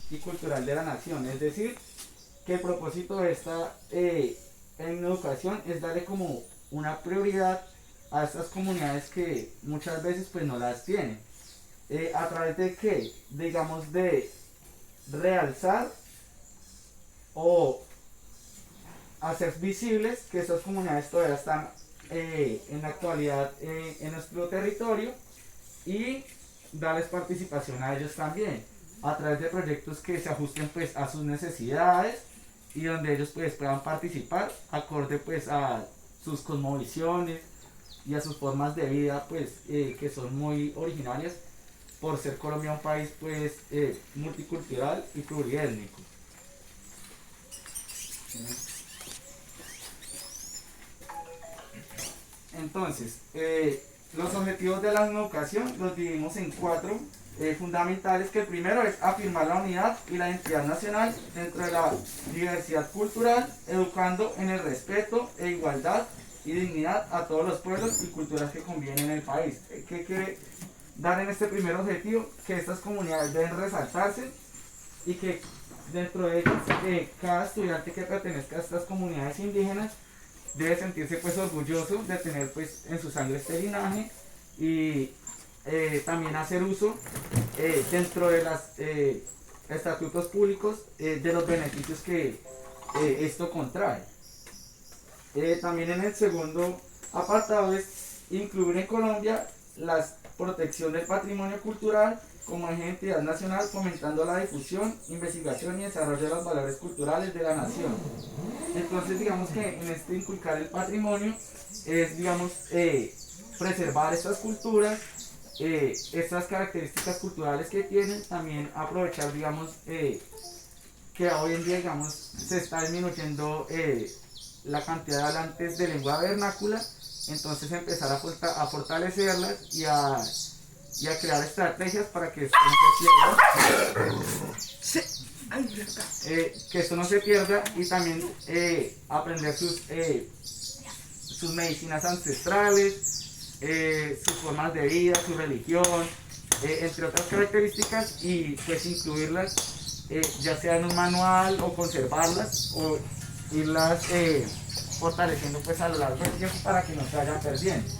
y cultural de la nación. Es decir, que el propósito de esta en educación es darle como una prioridad a estas comunidades que muchas veces pues no las tienen. ¿A través de qué? Digamos de realzar o hacer visibles que estas comunidades todavía están en la actualidad en nuestro territorio y darles participación a ellos también a través de proyectos que se ajusten pues a sus necesidades y donde ellos pues puedan participar acorde pues a sus cosmovisiones y a sus formas de vida pues que son muy originarias por ser Colombia un país pues multicultural y pluriétnico. Entonces, los objetivos de la educación los dividimos en cuatro fundamentales, que el primero es afirmar la unidad y la identidad nacional dentro de la diversidad cultural, educando en el respeto e igualdad y dignidad a todos los pueblos y culturas que conviven en el país. ¿Qué quiere dar en este primer objetivo? Que estas comunidades deben resaltarse y que dentro de ellas cada estudiante que pertenezca a estas comunidades indígenas debe sentirse pues orgulloso de tener pues en su sangre este linaje y también hacer uso dentro de los estatutos públicos de los beneficios que esto contrae. También en el segundo apartado es incluir en Colombia la protección del patrimonio cultural como eje de identidad nacional, fomentando la difusión, investigación y desarrollo de los valores culturales de la nación. Entonces digamos que en este inculcar el patrimonio es digamos preservar estas culturas, estas características culturales que tienen, también aprovechar digamos que hoy en día digamos se está disminuyendo la cantidad de hablantes de lengua vernácula, entonces empezar a fortalecerlas y a crear estrategias para que esto no se pierda. Que esto no se pierda y también aprender sus medicinas ancestrales, sus formas de vida, su religión, entre otras características, y pues incluirlas ya sea en un manual o conservarlas o irlas fortaleciendo pues a lo largo del tiempo para que no se vayan perdiendo.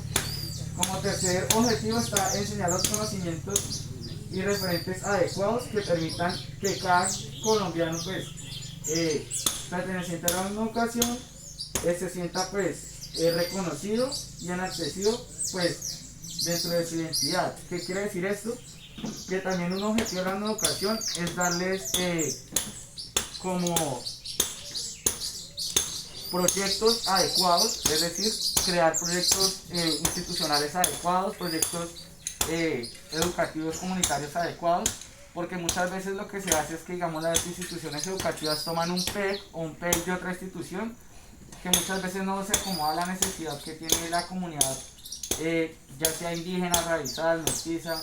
Como tercer objetivo está enseñar los conocimientos y referentes adecuados que permitan que cada colombiano pues perteneciente a la educación se sienta pues reconocido y enaltecido pues dentro de su identidad. ¿Qué quiere decir esto? Que también un objetivo de la educación es darles como proyectos adecuados, es decir, crear proyectos institucionales adecuados, proyectos educativos comunitarios adecuados, porque muchas veces lo que se hace es que digamos las instituciones educativas toman un PEC o un PEC de otra institución que muchas veces no se acomoda a la necesidad que tiene la comunidad, ya sea indígena, raizal, mestiza,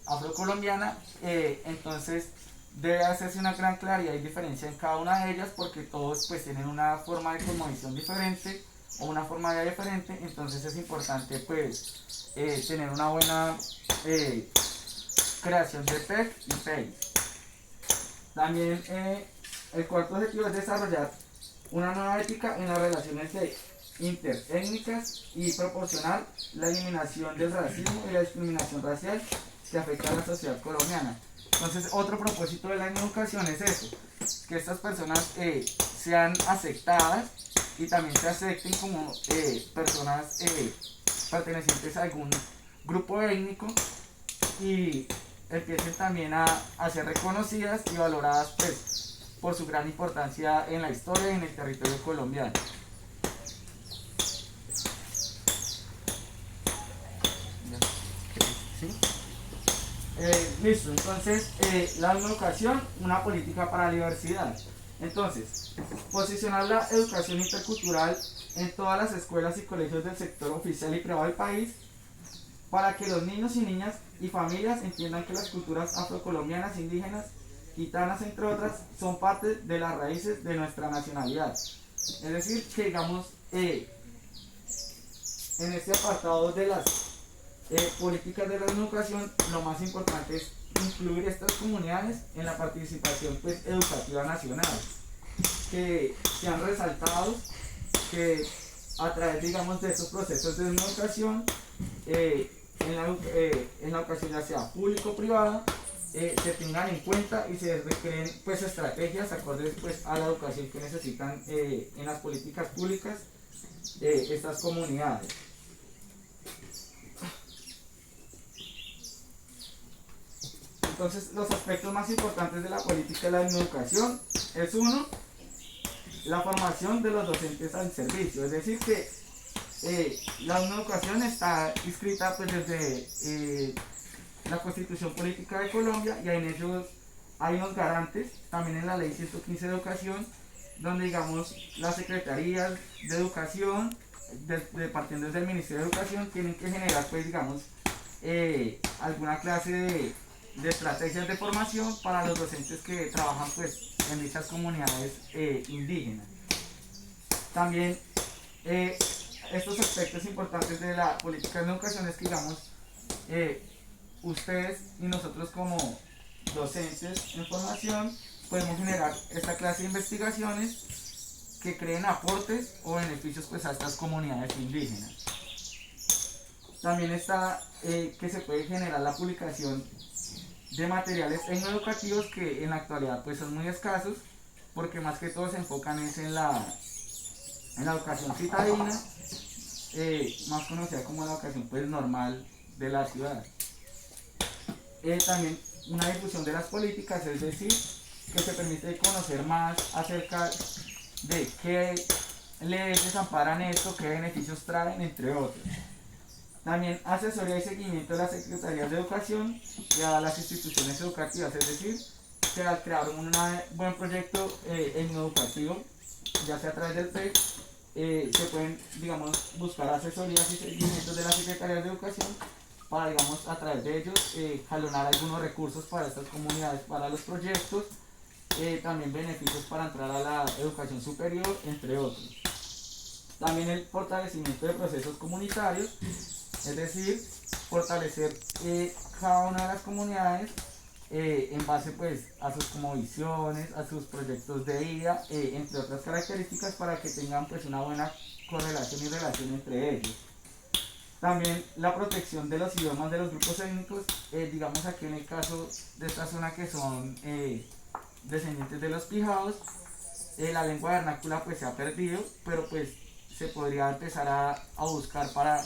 afrocolombiana, entonces debe hacerse una gran claridad y diferencia en cada una de ellas porque todos pues tienen una forma de cosmovisión diferente o una forma de vida diferente, entonces es importante pues tener una buena creación de PEC y PEI. También el cuarto objetivo es desarrollar una nueva ética en las relaciones interétnicas y proporcionar la eliminación del racismo y la discriminación racial que afecta a la sociedad colombiana. Entonces otro propósito de la educación es eso, que estas personas sean aceptadas y también se acepten como personas pertenecientes a algún grupo étnico y empiecen también a ser reconocidas y valoradas pues por su gran importancia en la historia y en el territorio colombiano. ¿Sí? Listo, entonces la educación, una política para la diversidad. Entonces, posicionar la educación intercultural en todas las escuelas y colegios del sector oficial y privado del país para que los niños y niñas y familias entiendan que las culturas afrocolombianas, indígenas, gitanas, entre otras, son parte de las raíces de nuestra nacionalidad. Es decir, que digamos, en este apartado de las políticas de la educación, lo más importante es incluir estas comunidades en la participación pues, educativa nacional, que se han resaltado que a través, digamos, de estos procesos de educación, en la educación ya sea público o privada, se tengan en cuenta y se recreen pues, estrategias acordes pues, a la educación que necesitan en las políticas públicas estas comunidades. Entonces, los aspectos más importantes de la política de la educación es uno, la formación de los docentes al servicio, es decir que la educación está inscrita pues, desde la Constitución Política de Colombia y en ellos hay unos garantes, también en la Ley 115 de Educación, donde digamos las secretarías de educación, partiendo desde el Ministerio de Educación, tienen que generar pues digamos alguna clase de estrategias de formación para los docentes que trabajan pues en dichas comunidades indígenas. También estos aspectos importantes de la política de educación es que digamos ustedes y nosotros como docentes en formación podemos generar esta clase de investigaciones que creen aportes o beneficios pues, a estas comunidades indígenas. También está que se puede generar la publicación de materiales tecnoeducativos que en la actualidad pues, son muy escasos porque más que todo se enfocan es en la educación citadina, más conocida como la educación pues, normal de la ciudad. También una difusión de las políticas, es decir, que se permite conocer más acerca de qué leyes desamparan esto, qué beneficios traen, entre otros. También asesoría y seguimiento de las secretarías de educación y a las instituciones educativas, es decir, que al crear un buen proyecto educativo, ya sea a través del PEC, se pueden, digamos, buscar asesorías y seguimientos de las secretarías de educación para, digamos, a través de ellos jalonar algunos recursos para estas comunidades, para los proyectos, también beneficios para entrar a la educación superior, entre otros. También el fortalecimiento de procesos comunitarios, es decir, fortalecer cada una de las comunidades en base pues, a sus cosmovisiones, a sus proyectos de vida, entre otras características para que tengan pues, una buena correlación y relación entre ellos. También la protección de los idiomas de los grupos étnicos, digamos aquí en el caso de esta zona que son descendientes de los pijaos, la lengua vernácula pues se ha perdido, pero pues se podría empezar a buscar para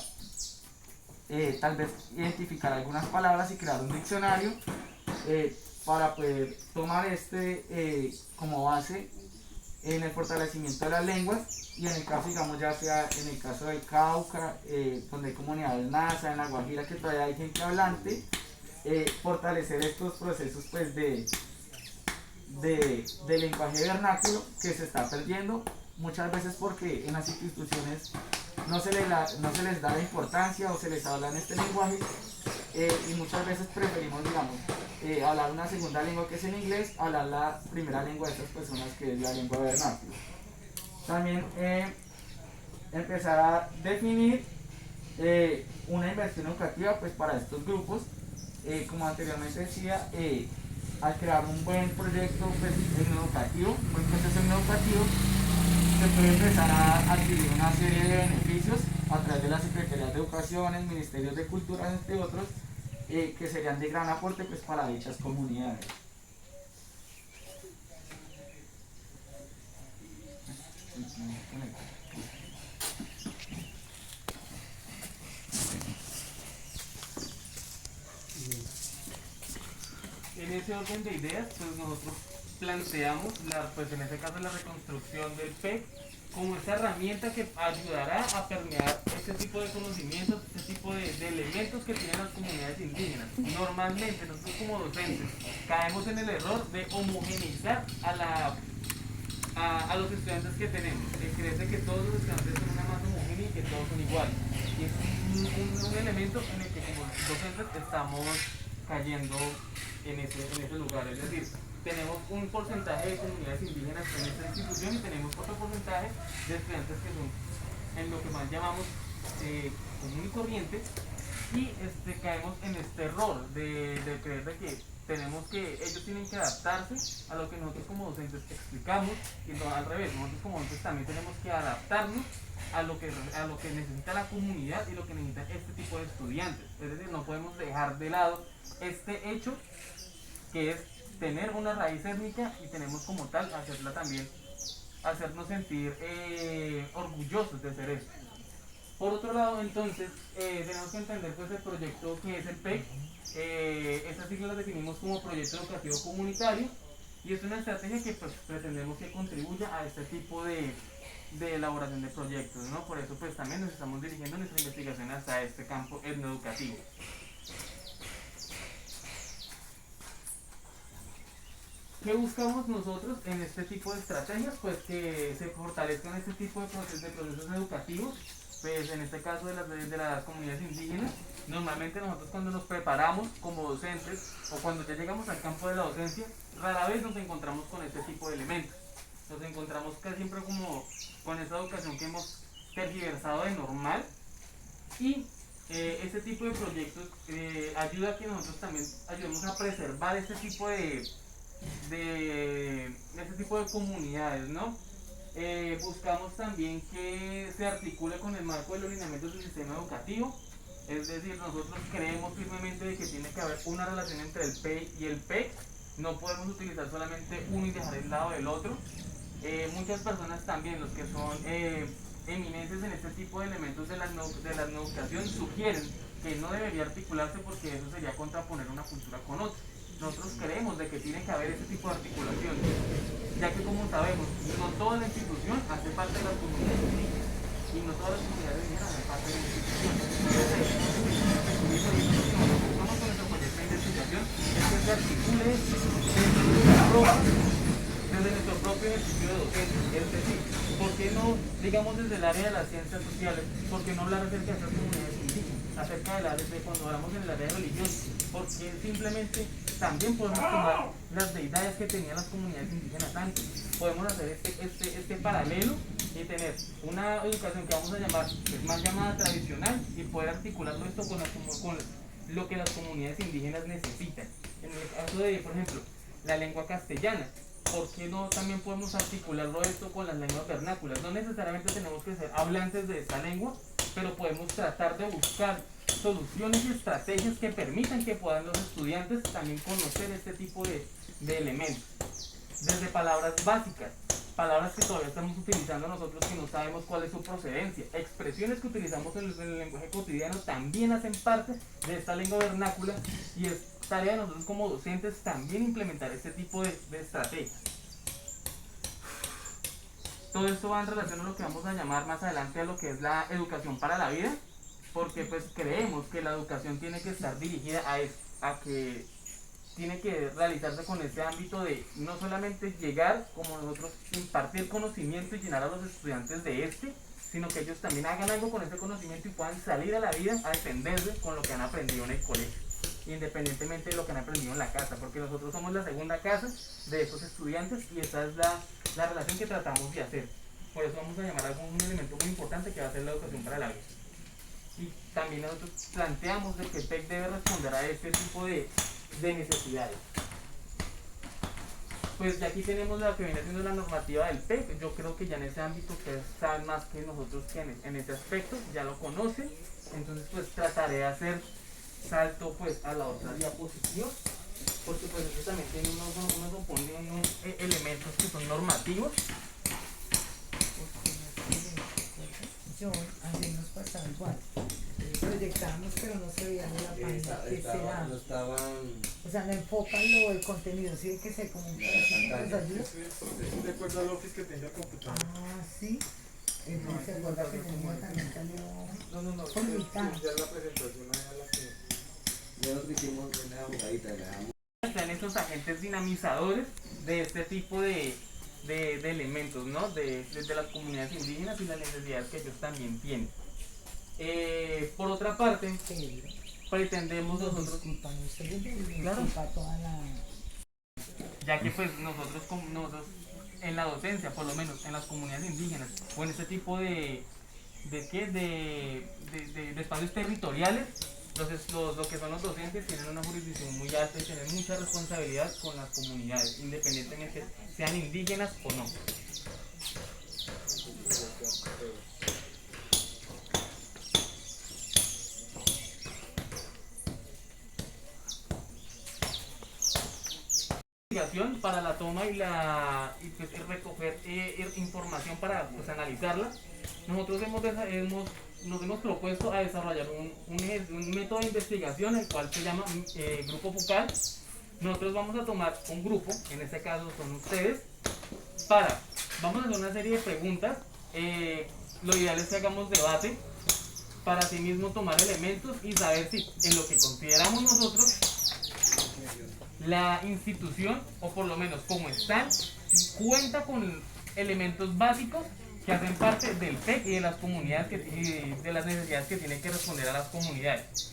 tal vez identificar algunas palabras y crear un diccionario para poder tomar como base en el fortalecimiento de las lenguas y en el caso, digamos, ya sea en el caso del Cauca, donde hay comunidades Nasa, en La Guajira, que todavía hay gente hablante, fortalecer estos procesos pues, de lenguaje vernáculo que se está perdiendo, muchas veces porque en las instituciones no se les da la importancia o se les habla en este lenguaje y muchas veces preferimos, digamos, hablar una segunda lengua que es el inglés, hablar la primera lengua de estas personas que es la lengua vernácula. También empezar a definir una inversión educativa pues, para estos grupos, como anteriormente decía, al crear un buen proyecto pues, educativo, un buen proceso educativo, se puede empezar a adquirir una serie de beneficios a través de las Secretarías de Educación, Ministerios de Cultura, entre otros, que serían de gran aporte pues, para dichas comunidades. En ese orden de ideas, pues nosotros planteamos, pues en este caso la reconstrucción del PEC como esta herramienta que ayudará a permear este tipo de conocimientos, este tipo de elementos que tienen las comunidades indígenas. Normalmente nosotros como docentes caemos en el error de homogeneizar a los estudiantes que tenemos, de creer que todos los estudiantes son una masa homogénea y que todos son iguales. Y es un elemento en el que como docentes estamos cayendo en ese lugar, es decir, tenemos un porcentaje de comunidades indígenas en esta institución y tenemos otro porcentaje de estudiantes que son en lo que más llamamos común y corriente y caemos en este error de creer de que ellos tienen que adaptarse a lo que nosotros como docentes explicamos, y no al revés, nosotros como docentes también tenemos que adaptarnos a lo que necesita la comunidad y lo que necesita este tipo de estudiantes. Es decir, no podemos dejar de lado este hecho que es tener una raíz étnica y tenemos como tal hacerla también, hacernos sentir orgullosos de ser esto. Por otro lado, entonces, tenemos que entender pues el proyecto que es el PEC. Estas siglas las definimos como Proyecto Educativo Comunitario y es una estrategia que pues, pretendemos que contribuya a este tipo de elaboración de proyectos, ¿no? Por eso pues también nos estamos dirigiendo nuestra investigación hasta este campo etnoeducativo. ¿Qué buscamos nosotros en este tipo de estrategias? Pues que se fortalezcan este tipo de procesos educativos, pues en este caso de las comunidades indígenas. Normalmente nosotros cuando nos preparamos como docentes o cuando ya llegamos al campo de la docencia, rara vez nos encontramos con este tipo de elementos. Nos encontramos casi siempre como con esta educación que hemos tergiversado de normal y este tipo de proyectos ayuda a que nosotros también ayudemos a preservar este tipo de comunidades, ¿no? Buscamos también que se articule con el marco de los lineamientos del sistema educativo, es decir, nosotros creemos firmemente de que tiene que haber una relación entre el PEI y el PEC, no podemos utilizar solamente uno y dejar el lado del otro. Muchas personas también, los que son eminencias en este tipo de elementos de la educación, sugieren que no debería articularse porque eso sería contraponer una cultura con otra. Nosotros creemos de que tiene que haber ese tipo de articulación, ya que como sabemos, no toda la institución hace parte de las comunidades indígenas y no todas las comunidades indígenas hacen parte de la institución. Entonces, nosotros buscamos con nuestro proyecto de investigación es que se articule desde nuestro propio ejercicio de docencia, es decir, ¿por qué no, digamos desde el área de las ciencias sociales, por qué no hablar acerca de estas comunidades indígenas, acerca de cuando hablamos en el área de religión? Porque simplemente también podemos tomar las deidades que tenían las comunidades indígenas antes. Podemos hacer este paralelo y tener una educación que vamos a llamar, es más llamada tradicional, y poder articularlo esto con lo que las comunidades indígenas necesitan. En el caso de, por ejemplo, la lengua castellana, ¿por qué no también podemos articularlo esto con las lenguas vernáculas? No necesariamente tenemos que ser hablantes de esta lengua, pero podemos tratar de buscar soluciones y estrategias que permitan que puedan los estudiantes también conocer este tipo de elementos. Desde palabras básicas, palabras que todavía estamos utilizando nosotros que no sabemos cuál es su procedencia, expresiones que utilizamos en el lenguaje cotidiano también hacen parte de esta lengua vernácula y es tarea de nosotros como docentes también implementar este tipo de estrategias. Todo esto va en relación a lo que vamos a llamar más adelante a lo que es la educación para la vida, porque pues creemos que la educación tiene que estar dirigida a eso, a que tiene que realizarse con este ámbito de no solamente llegar como nosotros impartir conocimiento y llenar a los estudiantes de sino que ellos también hagan algo con ese conocimiento y puedan salir a la vida a defenderse con lo que han aprendido en el colegio, independientemente de lo que han aprendido en la casa, porque nosotros somos la segunda casa de esos estudiantes y esa es la relación que tratamos de hacer. Por eso vamos a llamar a un elemento muy importante que va a ser la educación para la vida. Y también nosotros planteamos de que el PEC debe responder a este tipo de necesidades. Pues ya aquí tenemos lo que viene siendo la normativa del PEC. Yo creo que ya en ese ámbito ustedes saben más que nosotros que en ese aspecto, ya lo conocen. Entonces pues trataré de hacer salto pues a la otra diapositiva, porque pues eso también tiene unos elementos que son normativos. Yo, ayer nos pasaba igual. Proyectábamos, pero no se veía en la página. ¿Qué será? No estaban. O sea, no enfocan lo del contenido, sí hay que ser como un pedacito de ayuda. De acuerdo al office que tenga el computador. Ah, sí. Entonces, ¿se acuerda que tenía también salió? No. Por mitad. Ya la presentación era la que. Ya nosotros hicimos una jugadita, le damos. Están estos agentes dinamizadores de este tipo de elementos, ¿no? Desde las comunidades indígenas y las necesidades que ellos también tienen. Por otra parte, Pedro. pretendemos Nos nosotros, disculpan un segundo y Claro. disculpa toda la... ya que pues nosotros en la docencia, por lo menos en las comunidades indígenas o en este tipo de espacios territoriales, Lo que son los docentes tienen una jurisdicción muy alta y tienen mucha responsabilidad con las comunidades, independientemente sean indígenas o no. Para la toma y pues, recoger información para pues, analizarla, nosotros nos hemos propuesto a desarrollar un método de investigación, el cual se llama Grupo Focal. Nosotros vamos a tomar un grupo, en este caso son ustedes, vamos a hacer una serie de preguntas. Lo ideal es que hagamos debate para así mismo tomar elementos y saber si en lo que consideramos nosotros la institución, o por lo menos como están, cuenta con elementos básicos que hacen parte del PEC y de las comunidades y de las necesidades que tiene que responder a las comunidades.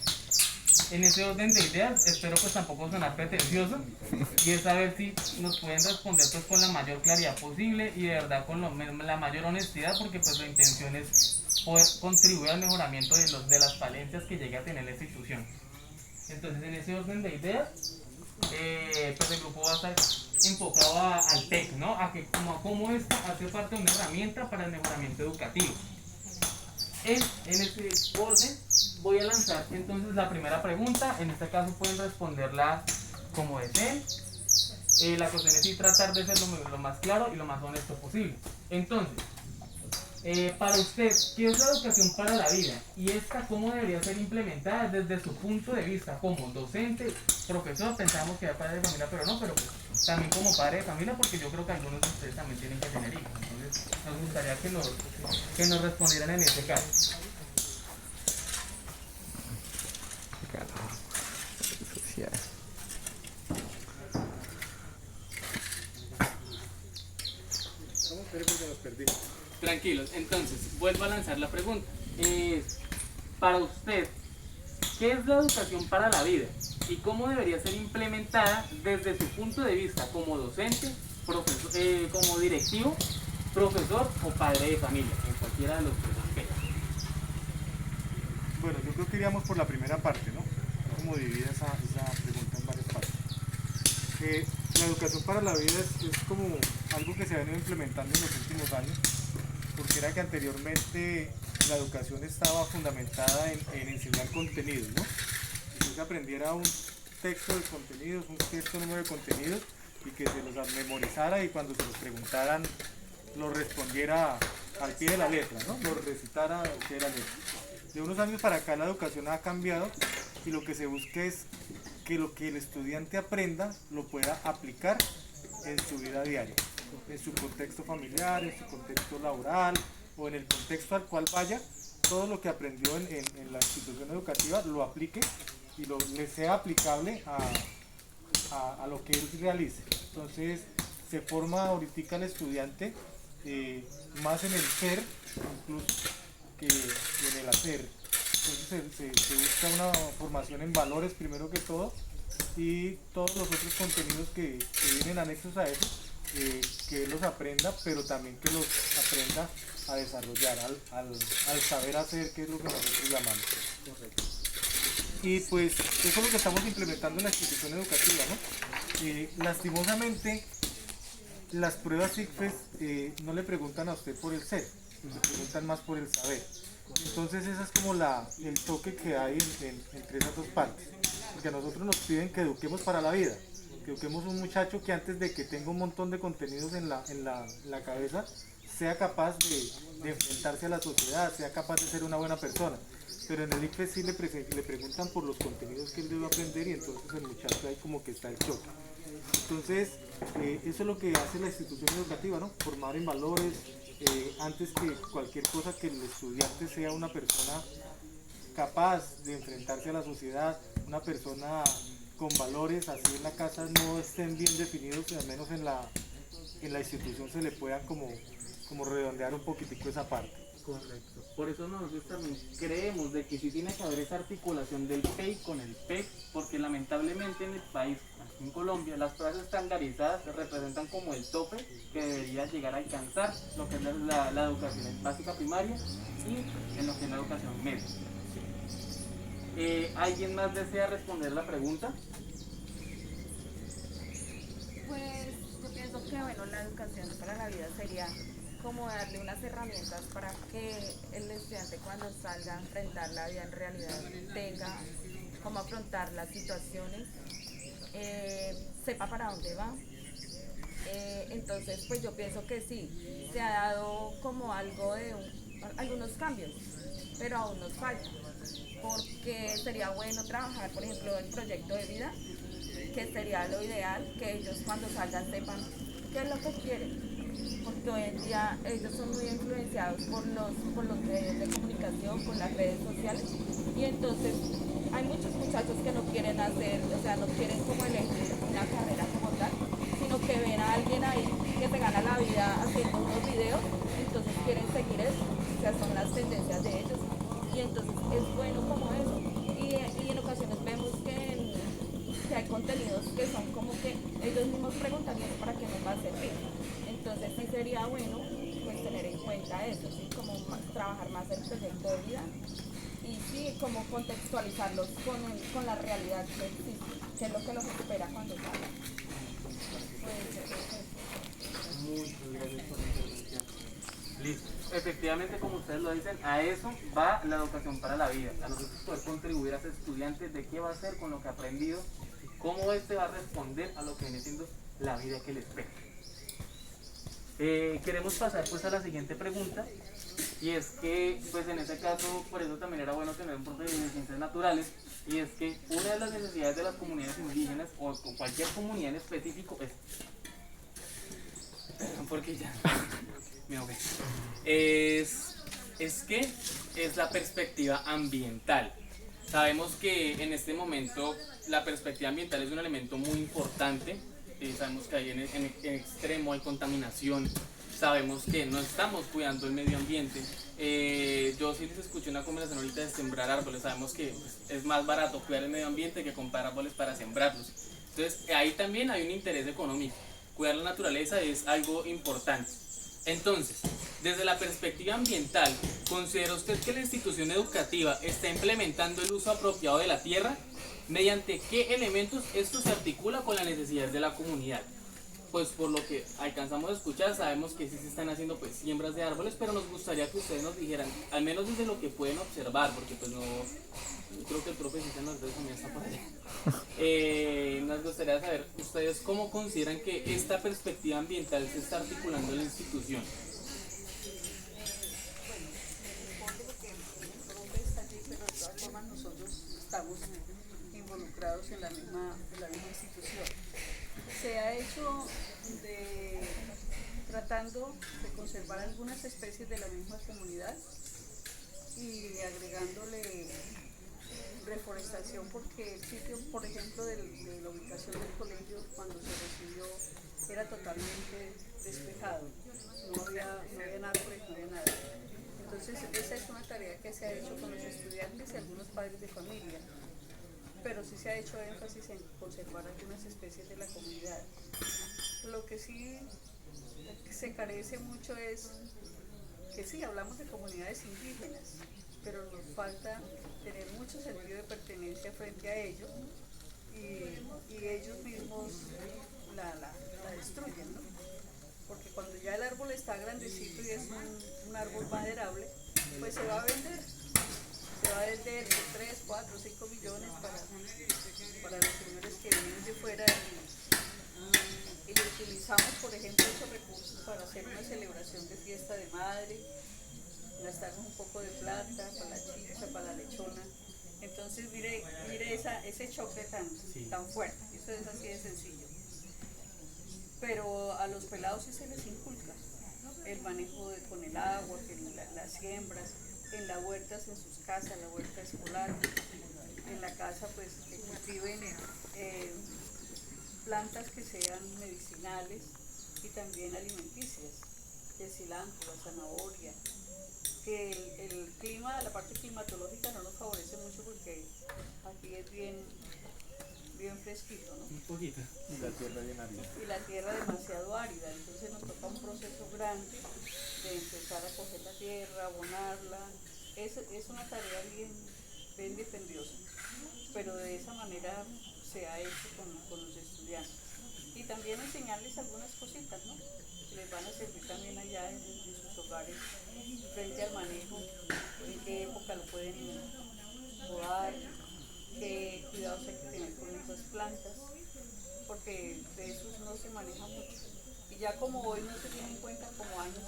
En ese orden de ideas, espero pues tampoco sonar pretencioso, y es saber si nos pueden responder pues con la mayor claridad posible y de verdad con la mayor honestidad, porque pues la intención es poder contribuir al mejoramiento de las falencias que llegue a tener la institución. Entonces, en ese orden de ideas, pues el grupo va a estar enfocado al TEC, ¿no? A que como esta hace parte de una herramienta para el mejoramiento educativo. En este orden voy a lanzar entonces la primera pregunta. En este caso pueden responderla como deseen. La cuestión es tratar de ser lo más claro y lo más honesto posible. Entonces, para usted, ¿qué es la educación para la vida? Y esta, ¿cómo debería ser implementada desde su punto de vista como docente, profesor? Pensamos que era padre de familia, pero no, pero pues, también como padre de familia, porque yo creo que algunos de ustedes también tienen que tener hijos. Entonces, nos gustaría que nos respondieran en este caso. Vamos a ver porque nos perdimos. Tranquilos, entonces vuelvo a lanzar la pregunta. Para usted, ¿qué es la educación para la vida? ¿Y cómo debería ser implementada desde su punto de vista como docente, profesor, como directivo, profesor o padre de familia, en cualquiera de los tres aspectos? Bueno, yo creo que iríamos por la primera parte, ¿no? Como dividida esa pregunta en varias partes. La educación para la vida es como algo que se ha venido implementando en los últimos años, porque era que anteriormente la educación estaba fundamentada en enseñar contenidos, ¿no? Que se aprendiera un texto de contenidos, un cierto número de contenidos, y que se los memorizara y cuando se los preguntaran lo respondiera al pie de la letra, ¿no? Lo recitara al pie de la letra. De unos años para acá la educación ha cambiado y lo que se busca es que lo que el estudiante aprenda lo pueda aplicar en su vida diaria, en su contexto familiar, en su contexto laboral o en el contexto al cual vaya. Todo lo que aprendió en la institución educativa lo aplique y le sea aplicable a lo que él realice. Entonces se forma ahorita el estudiante más en el ser incluso que en el hacer. Entonces se busca una formación en valores primero que todo, y todos los otros contenidos que vienen anexos a eso, que él los aprenda, pero también que los aprenda a desarrollar, al saber hacer, que es lo que nosotros llamamos. Correcto. Y pues eso es lo que estamos implementando en la institución educativa, ¿no? Lastimosamente, las pruebas ICFES no le preguntan a usted por el ser, le preguntan más por el saber. Entonces ese es como el toque que hay entre esas dos partes, porque a nosotros nos piden que eduquemos para la vida, que eduquemos un muchacho que antes de que tenga un montón de contenidos en la cabeza, sea capaz de enfrentarse a la sociedad, sea capaz de ser una buena persona. Pero en el ICFES sí le preguntan por los contenidos que él debe aprender, y entonces el muchacho ahí como que está el choque. Entonces eso es lo que hace la institución educativa, ¿no? Formar en valores, antes que cualquier cosa, que el estudiante sea una persona capaz de enfrentarse a la sociedad, una persona con valores, así en la casa no estén bien definidos, y al menos en la institución se le puedan como redondear un poquitico esa parte. Correcto. Por eso nosotros también creemos de que sí tiene que haber esa articulación del PEI con el PEC, porque lamentablemente en el país, aquí en Colombia, las pruebas estandarizadas representan como el tope que debería llegar a alcanzar lo que es la educación básica primaria y en lo que es la educación media. ¿Alguien más desea responder la pregunta? Pues yo pienso que bueno, la educación para la vida sería como darle unas herramientas para que el estudiante cuando salga a enfrentar la vida en realidad tenga cómo afrontar las situaciones, sepa para dónde va. Entonces pues yo pienso que sí, se ha dado como algo de algunos cambios, pero aún nos falta, porque sería bueno trabajar por ejemplo el proyecto de vida, que sería lo ideal, que ellos cuando salgan sepan qué es lo que quieren, porque hoy en día ellos son muy influenciados por los medios de comunicación, por las redes sociales, y entonces hay muchos muchachos que no quieren hacer, o sea, no quieren como elegir una carrera como tal, sino que ven a alguien ahí que se gana la vida haciendo unos videos, entonces quieren seguir eso, o sea, son las tendencias de ellos, y entonces es bueno como eso, y en ocasiones vemos que hay contenidos que son como que ellos mismos preguntan "¿Y esto para qué nos va a servir?". Entonces sí sería bueno pues tener en cuenta eso, ¿sí? Como trabajar más el proyecto de vida y sí, como contextualizarlos con la realidad que existe, que es lo que los espera cuando salgan. Puede ser eso. Muchas gracias por la intervención. Listo. Efectivamente, como ustedes lo dicen, a eso va la educación para la vida. A nosotros poder contribuir a ese estudiante de qué va a hacer con lo que ha aprendido, cómo este va a responder a lo que viene siendo la vida que le espera. Queremos pasar pues a la siguiente pregunta, y es que pues en ese caso por eso también era bueno tener un profe de ciencias naturales, y es que una de las necesidades de las comunidades indígenas o cualquier comunidad en específico porque ya me ahogué, es que es la perspectiva ambiental. Sabemos que en este momento la perspectiva ambiental es un elemento muy importante. Sabemos que en extremo hay contaminación, sabemos que no estamos cuidando el medio ambiente. Yo sí les escuché una conversación ahorita de sembrar árboles. Sabemos que es más barato cuidar el medio ambiente que comprar árboles para sembrarlos. Entonces ahí también hay un interés económico. Cuidar la naturaleza es algo importante. Entonces, desde la perspectiva ambiental, ¿considera usted que la institución educativa está implementando el uso apropiado de la tierra? ¿Mediante qué elementos esto se articula con las necesidades de la comunidad? Pues por lo que alcanzamos a escuchar, sabemos que sí se están haciendo pues siembras de árboles, pero nos gustaría que ustedes nos dijeran, al menos desde lo que pueden observar, porque pues no, creo que el profe César nos también está por allá. Nos gustaría saber, ustedes cómo consideran que esta perspectiva ambiental se está articulando en la institución. Responde porque el profe está allí, pero de todas formas nosotros estamos involucrados en la misma institución. Se ha hecho tratando de conservar algunas especies de la misma comunidad y agregándole reforestación, porque el sitio, por ejemplo, de la ubicación del colegio cuando se recibió era totalmente despejado, no había árboles, no había nada. Entonces esa es una tarea que se ha hecho con los estudiantes y algunos padres de familia, pero sí se ha hecho énfasis en conservar algunas especies de la comunidad. Lo que sí se carece mucho es que sí, hablamos de comunidades indígenas, pero nos falta tener mucho sentido de pertenencia frente a ellos y ellos mismos la destruyen, ¿no? Porque cuando ya el árbol está grandecito y es un árbol maderable, pues se va a vender. Se va a vender de 3, 4, 5 millones para los señores que vienen de fuera y utilizamos, por ejemplo, esos recursos para hacer una celebración de fiesta de madre, gastarnos un poco de plata para la chicha, para la lechona. Entonces mire ese choque tan fuerte, eso es así de sencillo. Pero a los pelados sí se les inculca el manejo con el agua, las siembras, en las huertas en sus casas, la huerta escolar, en la casa pues que cultiven plantas que sean medicinales y también alimenticias, el cilantro, la zanahoria, que el clima, la parte climatológica no nos favorece mucho porque aquí es bien fresquito, ¿no? Un poquito. Y la tierra bien árida. Y la tierra demasiado árida, entonces nos toca un proceso grande de empezar a coger la tierra, abonarla. Es una tarea ven dispendiosa, pero de esa manera se ha hecho con los estudiantes. Y también enseñarles algunas cositas, ¿no? Que les van a servir también allá en sus hogares frente al manejo, en qué época lo pueden podar, qué cuidados hay que tener con esas plantas, porque de esos no se maneja mucho. Y ya como hoy no se tiene en cuenta como años